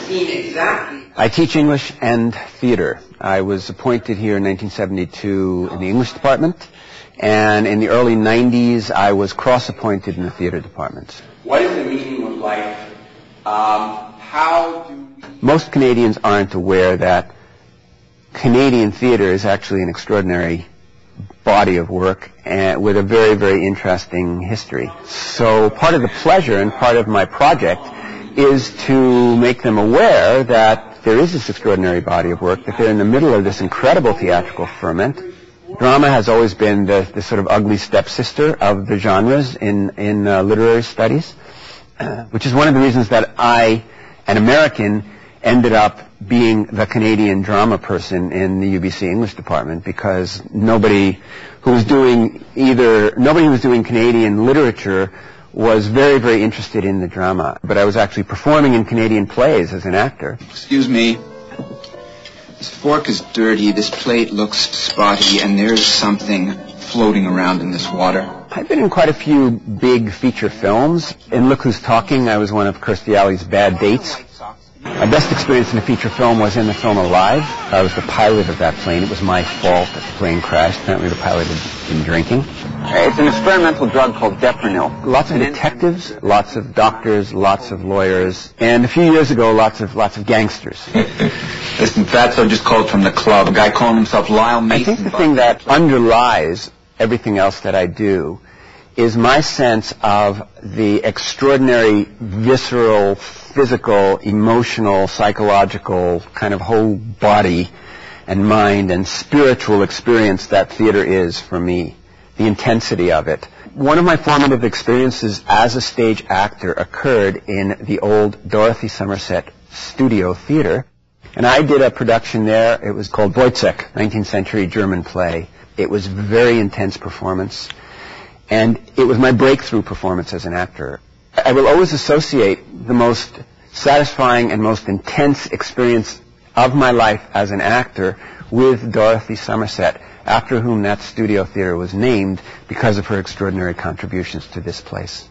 seen exactly. I teach English and theater. I was appointed here in 1972 in the English department, and in the early 90s I was cross-appointed in the theater department. What is the meaning of life? Most Canadians aren't aware that Canadian theater is actually an extraordinary body of work and with a very, very interesting history. So part of the pleasure and part of my project is to make them aware that there is this extraordinary body of work, that they're in the middle of this incredible theatrical ferment. Drama has always been the sort of ugly stepsister of the genres in literary studies, which is one of the reasons that I, an American, ended up being the Canadian drama person in the UBC English department, because nobody who was doing Canadian literature was very, very interested in the drama. But I was actually performing in Canadian plays as an actor. Excuse me. This fork is dirty, this plate looks spotty, and there's something floating around in this water. I've been in quite a few big feature films. In Look Who's Talking, I was one of Kirstie Alley's bad dates. My best experience in a feature film was in the film Alive. I was the pilot of that plane. It was my fault that the plane crashed. Apparently the pilot had been drinking. It's an experimental drug called Deprenil. Lots of detectives, lots of doctors, lots of lawyers, and a few years ago, lots of gangsters. Listen, Fatso just called from the club. A guy calling himself Lyle Mason. I think the thing that underlies everything else that I do is my sense of the extraordinary, visceral, physical, emotional, psychological, kind of whole body and mind and spiritual experience that theater is for me, the intensity of it. One of my formative experiences as a stage actor occurred in the old Dorothy Somerset Studio Theater, and I did a production there. It was called Wojciech, 19th century German play. It was a very intense performance, and it was my breakthrough performance as an actor. I will always associate the most satisfying and most intense experience of my life as an actor with Dorothy Somerset, after whom that studio theater was named because of her extraordinary contributions to this place.